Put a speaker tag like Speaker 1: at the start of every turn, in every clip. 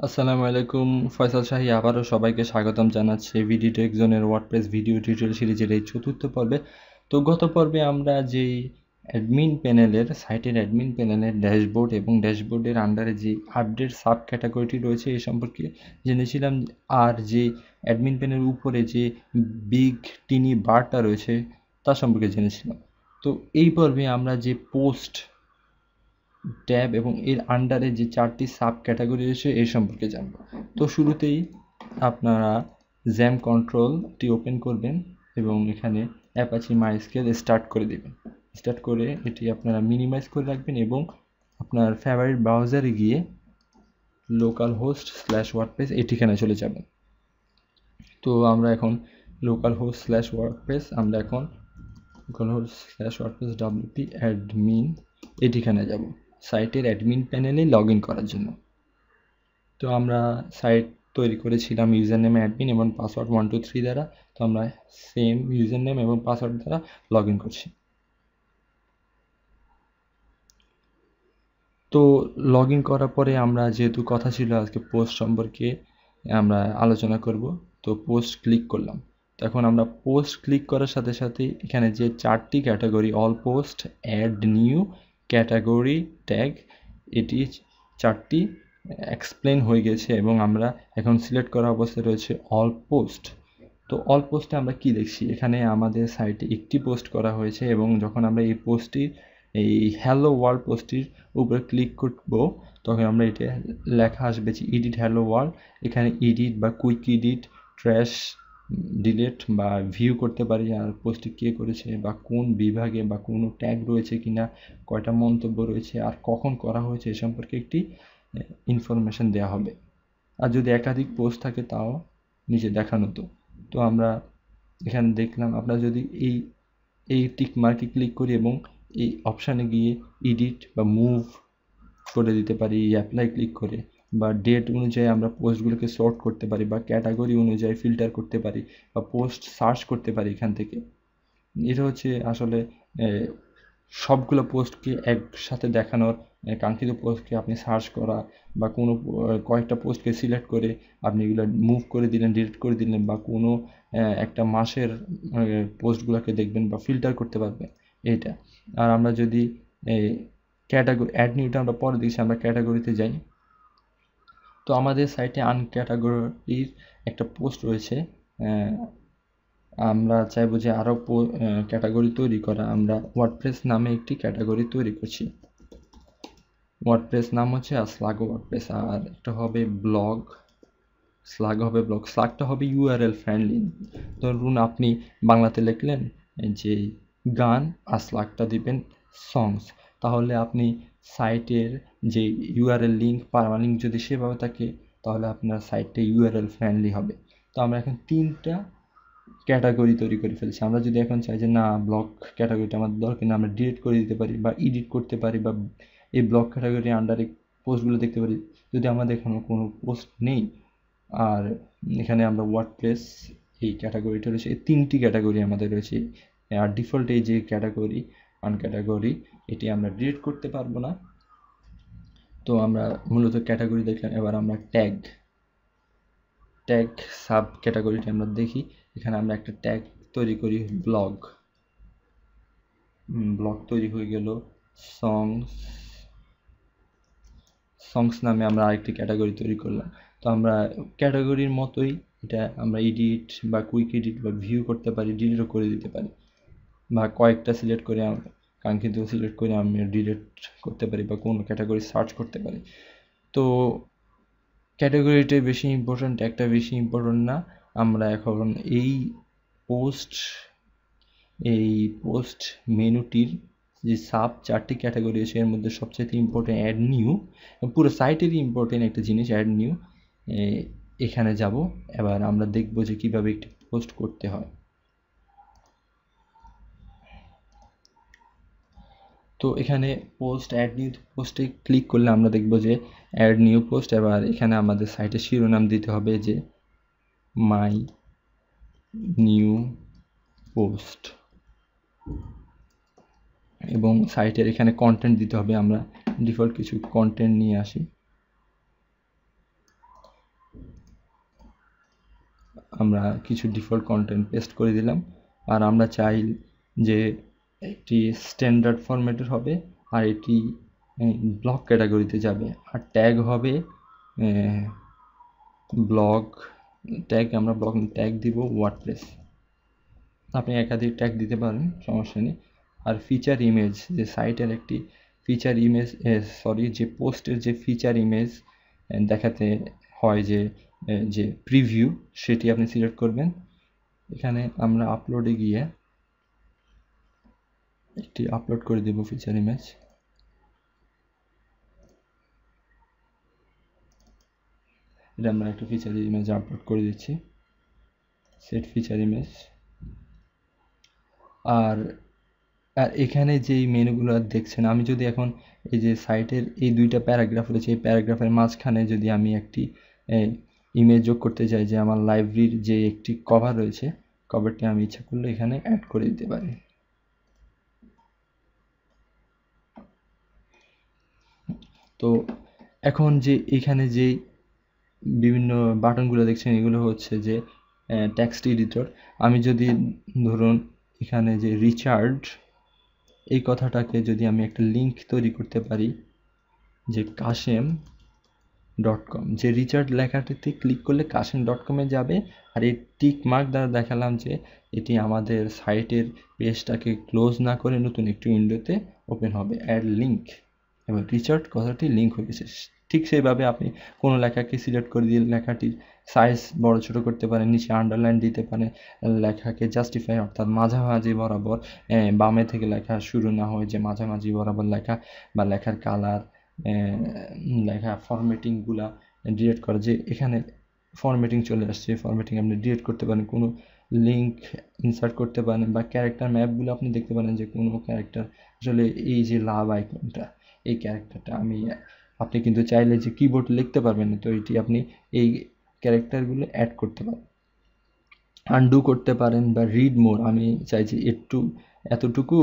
Speaker 1: আসসালামু আলাইকুম, ফয়সাল শাহী আবারও সবাইকে স্বাগতম জানাচ্ছি ভিডি টেক জোনের ওয়ার্ডপ্রেস ভিডিও টিউটোরিয়াল সিরিজের এই চতুর্থ পর্বে। তো গত পর্বে আমরা যেই সাইটের অ্যাডমিন প্যানেলের ড্যাশবোর্ড এবং ড্যাশবোর্ডের আন্ডারে যে আপডেট সাব ক্যাটাগরিটি রয়েছে এই সম্পর্কে জেনেছিলাম, আর যে অ্যাডমিন প্যানেলের উপরে যে বিগ টিনি বারটা রয়েছে তা সম্পর্কে জেনেছিলাম। তো এই পর্বে আমরা যে পোস্ট ট্যাব এবং এর আন্ডারে যে 4টি সাব ক্যাটাগরি রয়েছে এই সম্পর্কে জানব। তো শুরুতেই আপনারা জ্যাম কন্ট্রোলটি ওপেন করবেন এবং এখানে অ্যাপাচি মাইস্কেল স্টার্ট করে দেবেন। স্টার্ট করে এটি আপনারা মিনিমাইজ করে রাখবেন এবং আপনার ফেভারিট ব্রাউজারে গিয়ে লোকাল হোস্ট স্ল্যাশ ওয়ার্ডপ্রেস এই ঠিকানায় চলে যাবেন। তো আমরা এখন local host slash WordPress wp admin এই ঠিকানায় যাব সাইটের অ্যাডমিন প্যানেলে লগ ইন করার জন্য। তো আমরা সাইট তৈরি করেছিলাম ইউজার নেম অ্যাডমিন এবং পাসওয়ার্ড 123 দ্বারা। তো আমরা সেম ইউজার নেম এবং পাসওয়ার্ড দ্বারা লগ ইন করছি। তো লগ ইন করার পরে আমরা যেহেতু কথা ছিল আজকে পোস্ট সম্পর্কে আমরা আলোচনা করব, তো পোস্ট ক্লিক করলাম। তো এখন আমরা পোস্ট ক্লিক করার সাথে সাথে এখানে যে 4টি category all post, add new, category, tag, এটি 4টি এক্সপ্লেন হয়ে গেছে এবং আমরা এখন সিলেক্ট করা অবস্থায় রয়েছে অল পোস্ট। তো অল পোস্টে আমরা কি দেখছি, এখানে আমাদের সাইটে একটি পোস্ট করা হয়েছে এবং যখন আমরা এই হ্যালো ওয়ার্ল্ড পোস্টটির উপরে ক্লিক করব তখন আমরা এটা লেখা আসবে যে এডিট হ্যালো ওয়ার্ল্ড। এখানে এডিট বা কুইক এডিট, ট্র্যাশ, ডিলিট বা ভিউ করতে পারি, আর পোস্টটি কে করেছে বা কোন বিভাগে বা কোনো ট্যাগ রয়েছে কিনা, কয়টা মন্তব্য রয়েছে আর কখন করা হয়েছে এ সম্পর্কে একটি ইনফরমেশন দেওয়া হবে। আর যদি একাধিক পোস্ট থাকে তাও নিচে দেখানো। তো আমরা এখানে দেখলাম, আপনারা যদি এই টিক মার্কে ক্লিক করি এবং এই অপশানে গিয়ে এডিট বা মুভ করে দিতে পারি, অ্যাপ্লাই ক্লিক করে, বা ডেট অনুযায়ী আমরা পোস্টগুলোকে সর্ট করতে পারি বা ক্যাটাগরি অনুযায়ী ফিল্টার করতে পারি বা পোস্ট সার্চ করতে পারি এখান থেকে। এটা হচ্ছে আসলে সবগুলো পোস্টকে একসাথে দেখানোর, কাঙ্ক্ষিত পোস্টকে আপনি সার্চ করা বা কোনো কয়েকটা পোস্টকে সিলেক্ট করে আপনি এগুলো মুভ করে দিলেন, ডিলিট করে দিলেন, বা কোনো একটা মাসের পোস্টগুলোকে দেখবেন বা ফিল্টার করতে পারবেন এইটা। আর আমরা যদি ক্যাটাগরি অ্যাড নিউটা আমরা পরে দেখছি, আমরা ক্যাটাগরিতে যাই। তো আমাদের সাইটে আনক্যাটাগরির একটা পোস্ট রয়েছে। আমরা চাইবো যে আরও ক্যাটাগরি তৈরি করা। আমরা ওয়ার্ডপ্রেস নামে একটি ক্যাটাগরি তৈরি করছি। ওয়ার্ডপ্রেস নাম হচ্ছে স্লাগো ওয়ার্ডপ্রেস, আর একটা হবে ব্লগ, স্লাগটা হবে ইউআরএল ফ্রেন্ডলি। ধরুন আপনি বাংলাতে লিখলেন যে গান আর স্লাগটা দিবেন সংস, তাহলে আপনি সাইটের যে ইউআরএল লিঙ্ক, পারমালিঙ্ক যদি সেভাবে থাকে তাহলে আপনার সাইটটা ইউআরএল ফ্রেন্ডলি হবে। তো আমরা এখন 3টা ক্যাটাগরি তৈরি করে ফেলছি। আমরা যদি এখন চাই যে না, ব্লগ ক্যাটাগরিটা আমাদের দরকার না, আমরা ডিলিট করে দিতে পারি বা এডিট করতে পারি বা এই ব্লগ ক্যাটাগরির আন্ডারে পোস্টগুলো দেখতে পারি যদি আমাদের এখানে কোনো পোস্ট নেই। আর এখানে আমরা ওয়ার্ডপ্রেস এই ক্যাটাগরিটা রয়েছে, এই 3টি ক্যাটাগরি আমাদের রয়েছে। আর ডিফল্ট এই যে ক্যাটাগরি আনক্যাটাগরি এটি আমরা ডিলিট করতে পারবো না। তো আমরা মূলত ক্যাটাগরি দেখলাম, এবার আমরা ট্যাগ সাব ক্যাটাগরিটি আমরা দেখি। এখানে আমরা একটা ট্যাগ তৈরি করি, ব্লগ তৈরি হয়ে গেল। সংস নামে আমরা আরেকটি ক্যাটাগরি তৈরি করলাম। তো আমরা ক্যাটাগরির মতোই এটা আমরা এডিট বা কুইক এডিট বা ভিউ করতে পারি, ডিলিটও করে দিতে পারি, বা কয়েকটা সিলেক্ট করে কাঙ্ক্ষিত সিলেক্ট করে আমি ডিলিট করতে পারি বা কোনো ক্যাটাগরি সার্চ করতে পারি। তো ক্যাটাগরিটাই বেশি ইম্পর্ট্যান্ট, একটা বেশি ইম্পর্ট্যান্ট না। আমরা এখন এই পোস্ট মেনুটির যে 4টি ক্যাটাগরি আছে এর মধ্যে সবচেয়ে ইম্পর্টেন্ট অ্যাড নিউ, পুরো সাইটেরই ইম্পর্টেন্ট একটা জিনিস অ্যাড নিউ। এখানে যাব, এবার আমরা দেখব যে কিভাবে একটি পোস্ট করতে হয়। তো এখানে পোস্ট অ্যাড নিউ পোস্টে ক্লিক করলে আমরা দেখব যে অ্যাড নিউ পোস্ট। এবার এখানে আমাদের সাইটের শিরোনাম দিতে হবে যে মাই নিউ পোস্ট, এবং সাইটের এখানে কন্টেন্ট দিতে হবে। আমরা ডিফল্ট কিছু কন্টেন্ট নিয়ে আসি। আমরা কিছু ডিফল্ট কন্টেন্ট পেস্ট করে দিলাম। আর আমরা চাই যে একটি স্ট্যান্ডার্ড ফরম্যাটের হবে, আর এটি ব্লগ ক্যাটাগরিতে যাবে, আর ট্যাগ হবে ব্লগ ট্যাগ। আমরা ব্লগ ট্যাগ দিব ওয়ার্ডপ্রেস। আপনি একাধিক ট্যাগ দিতে পারেন, সমস্যা নেই। আর ফিচার ইমেজ, যে সাইটের একটি ফিচার ইমেজ, যে পোস্টের যে ফিচার ইমেজ দেখাতে হয়, যে প্রিভিউ, সেটি আপনি সিলেক্ট করবেন। এখানে আমরা আপলোডে গিয়ে একটি আপলোড করে দেব ফিচার ইমেজ। এটা আমরা একটা ফিচার ইমেজ আপলোড করে দিচ্ছি, সেট ফিচার ইমেজ। আর এখানে যেই মেনুগুলো দেখছেন, আমি যদি এখন এই যে সাইটের এই দুইটা প্যারাগ্রাফ রয়েছে, এই প্যারাগ্রাফের মাঝখানে যদি আমি একটি ইমেজ যোগ করতে চাই, যে আমার লাইব্রেরির যে একটি কভার রয়েছে, কভারটি আমি ইচ্ছা করলে এখানে অ্যাড করে দিতে পারি। তো এখন যে এখানে যে বিভিন্ন বাটনগুলো দেখছেন, এগুলো হচ্ছে যে টেক্সট এডিটর। আমি যদি ধরুন এখানে যে রিচার্ড, এই কথাটাকে যদি আমি একটা লিঙ্ক তৈরি করতে পারি, যে kasem.com, যে রিচার্ড লেখাটিতে ক্লিক করলে kasem.com-এ যাবে। আর এই টিক মার্ক দ্বারা দেখালাম যে এটি আমাদের সাইটের পেজটাকে ক্লোজ না করে নতুন একটি উইন্ডোতে ওপেন হবে, অ্যাড লিঙ্ক, এবং রিচার্ড কথাটি লিঙ্ক হয়ে গেছে। ঠিক সেইভাবে আপনি কোনো লেখাকে সিলেক্ট করে দিয়ে লেখাটির সাইজ বড় ছোট করতে পারেন, নিচে আন্ডারলাইন দিতে পারেন, লেখাকে জাস্টিফাই অর্থাৎ মাঝামাঝি বরাবর, বামে থেকে লেখা শুরু না হয়, যে মাঝামাঝি বরাবর লেখা, বা লেখার কালার, লেখা ফরম্যাটিংগুলা ডিলিট করা, যে এখানে ফরম্যাটিং চলে আসছে, ফরম্যাটিং আপনি ডিলিট করতে পারেন, কোনো লিঙ্ক ইনসার্ট করতে পারেন, বা ক্যারেক্টার ম্যাপগুলো আপনি দেখতে পারেন যে কোনো ক্যারেক্টার, আসলে এই যে লাভ আইকনটা, এই ক্যারেক্টারটা আপনি কিন্তু চাইলে যে কিবোর্ড লিখতে পারবেন না, তো এটি আপনি এই ক্যারেক্টারগুলো অ্যাড করতে পারেন, আনডু করতে পারেন, বা রিড মোর, আমি চাইছি এতটুকু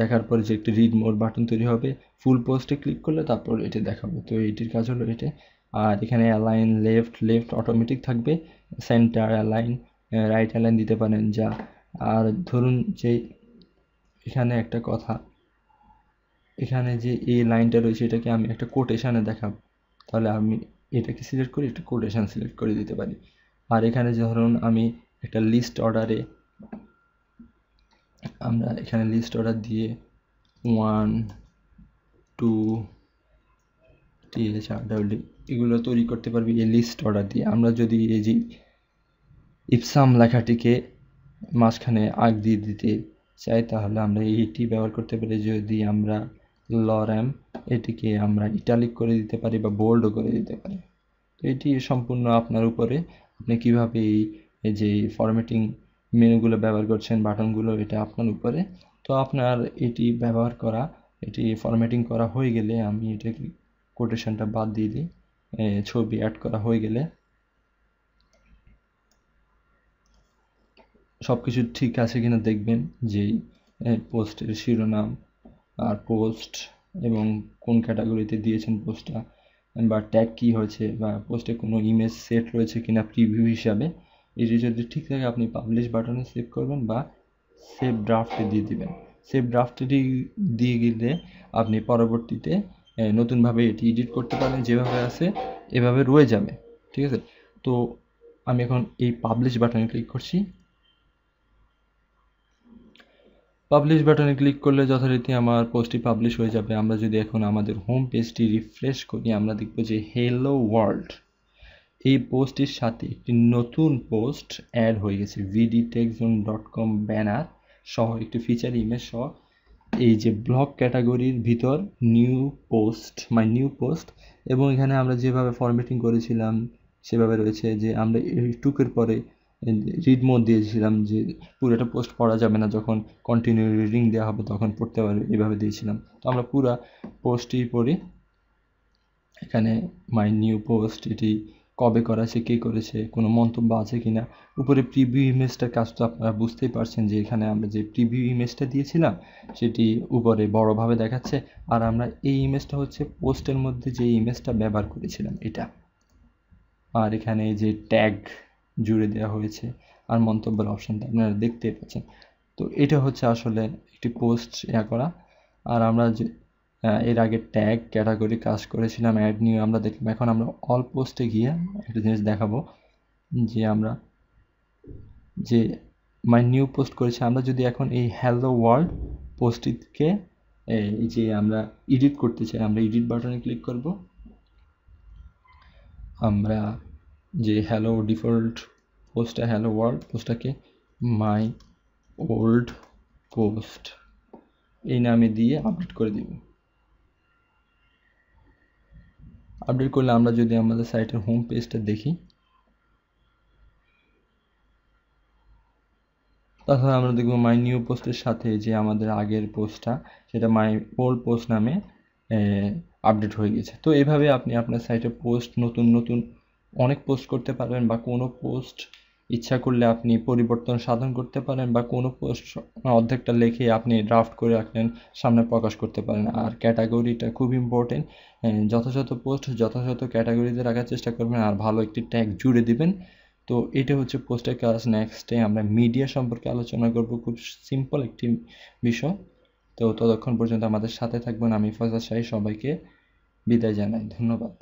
Speaker 1: দেখার পরে যে একটি রিড মোর বাটন তৈরি হবে, ফুল পোস্টে ক্লিক করলে তারপর এটা দেখাবে। তো এটির কাজ হলো এটা। আর এখানে অ্যালাইন লেফট অটোমেটিক থাকবে, সেন্টার অ্যালাইন, রাইট অ্যালাইন দিতে পারেন যা। আর ধরুন যে এখানে একটা কথা, এখানে যে এই লাইনটা রয়েছে, এটাকে আমি একটা কোটেশানে দেখাবো, তাহলে আমি এটাকে সিলেক্ট করে একটা কোটেশান সিলেক্ট করে দিতে পারি। আর এখানে ধরুন আমি একটা লিস্ট অর্ডারে, আমরা এখানে লিস্ট অর্ডার দিয়ে 1 2 THRW এগুলো তৈরি করতে পারবি এই লিস্ট অর্ডার দিয়ে। আমরা যদি এই যে ইপসাম লেখাটিকে মাঝখানে আগ দিয়ে দিতে চাই, তাহলে আমরা এইটি ব্যবহার করতে পারি। যদি আমরা লরেম, এটিকে আমরা ইটালিক করে দিতে পারি বা বোল্ডও করে দিতে পারি। তো এটি সম্পূর্ণ আপনার উপরে, আপনি কীভাবে এই যে ফরম্যাটিং মেনুগুলো ব্যবহার করছেন, বাটনগুলো, এটা আপনার উপরে। তো আপনার এটি ব্যবহার করা, এটি ফরম্যাটিং করা হয়ে গেলে, আমি এটাকে কোটেশনটা বাদ দিয়ে দিই, ছবি অ্যাড করা হয়ে গেলে সব কিছু ঠিক আছে কিনা দেখবেন, যেই পোস্টের শিরোনাম আর পোস্ট, এবং কোন ক্যাটাগরিতে দিয়েছেন পোস্টটা, বা ট্যাগ কী হয়েছে, বা পোস্টে কোনো ইমেজ সেট রয়েছে কিনা প্রিভিউ হিসাবে। এটি যদি ঠিক থাকে, আপনি পাবলিশ বাটনে সেভ করবেন বা সেভ ড্রাফটে দিয়ে দিবেন। সেভ ড্রাফটে দিয়ে গেলে আপনি পরবর্তীতে নতুনভাবে এটি এডিট করতে পারেন, যেভাবে আছে এভাবে রয়ে যাবে, ঠিক আছে। তো আমি এখন এই পাবলিশ বাটনে ক্লিক করছি। পাবলিশ বাটনে ক্লিক করলে যথারীতি আমার পোস্টটি পাবলিশ হয়ে যাবে। আমরা যদি এখন আমাদের হোম পেজটি রিফ্রেশ করি, আমরা দেখব যে হ্যালো ওয়ার্ল্ড, এই পোস্টটির সাথে একটি নতুন পোস্ট অ্যাড হয়ে গেছে, vdtechzone.com ব্যানার সহ একটি ফিচার ইমেজ সহ। এই যে ব্লগ ক্যাটাগরির ভিতর মাই নিউ পোস্ট, এবং এখানে আমরা যেভাবে ফরম্যাটিং করেছিলাম সেভাবে রয়েছে, যে আমরা এইটুকের পরে রিড মোড দিয়েছিলাম, যে পুরোটা পোস্ট পড়া যাবে না, যখন কন্টিনিউ রিডিং দেওয়া হবে তখন পড়তে পারবে, এভাবে দিয়েছিলাম। তো আমরা পুরো পোস্টটি পড়ি। এখানে মাই নিউ পোস্ট, এটি কবে করা আছে, কে করেছে, কোনো মন্তব্য আছে কিনা। উপরে প্রিভিউ ইমেজটার কাজ তো আপনারা বুঝতেই পারছেন, যে এখানে আমরা যে প্রিভিউ ইমেজটা দিয়েছিলাম সেটি উপরে বড়ভাবে দেখাচ্ছে, আর আমরা এই ইমেজটা হচ্ছে পোস্টের মধ্যে যে ইমেজটা ব্যবহার করেছিলাম এটা। আর এখানে যে ট্যাগ জুড়ে দেওয়া হয়েছে, আর মন্তব্যের অপশানটা আপনারা দেখতেই পাচ্ছেন। তো এটা হচ্ছে আসলে একটি পোস্ট করা। আর আমরা যে এর আগে ট্যাগ, ক্যাটাগরি কাজ করেছিলাম, অ্যাড নিয়ে আমরা দেখলাম। এখন আমরা অল পোস্টে গিয়ে একটা জিনিস দেখাবো যে আমরা যে মাই নিউ পোস্ট করেছি, আমরা যদি এখন এই হ্যালো ওয়ার্ল্ড পোস্টটিকে এই যে আমরা এডিট করতে চাই, আমরা এডিট বাটনে ক্লিক করব। আমরা যে হ্যালো ডিফল্ট পোস্টটা হ্যালো ওয়ার্ল্ড পোস্টটাকে মাই ওল্ড পোস্ট এই নামে দিয়ে আপডেট করে দিব। আপডেট করলে আমরা যদি আমাদের সাইটের হোম পেজটা দেখি, তাছাড়া আমরা দেখব মাই নিউ পোস্টের সাথে যে আমাদের আগের পোস্টটা সেটা মাই ওল্ড পোস্ট নামে আপডেট হয়ে গেছে। তো এভাবে আপনি আপনার সাইটে পোস্ট নতুন নতুন অনেক পোস্ট করতে পারবেন, বা কোনো পোস্ট ইচ্ছা করলে আপনি পরিবর্তন সাধন করতে পারেন, বা কোনো পোস্ট অর্ধেকটা লিখে আপনি ড্রাফট করে রাখলেন, সামনে প্রকাশ করতে পারেন। আর ক্যাটাগরিটা খুব ইম্পর্টেন্ট, যথাযথ পোস্ট যথাযথ ক্যাটাগরিতে রাখার চেষ্টা করবেন, আর ভালো একটি ট্যাগ জুড়ে দিবেন। তো এটা হচ্ছে পোস্টের কাজ। নেক্সটে আমরা মিডিয়া সম্পর্কে আলোচনা করব, খুব সিম্পল একটি বিষয়। তো ততক্ষণ পর্যন্ত আমাদের সাথে থাকবেন। আমি ফয়সাল শাহী সবাইকে বিদায় জানাই, ধন্যবাদ।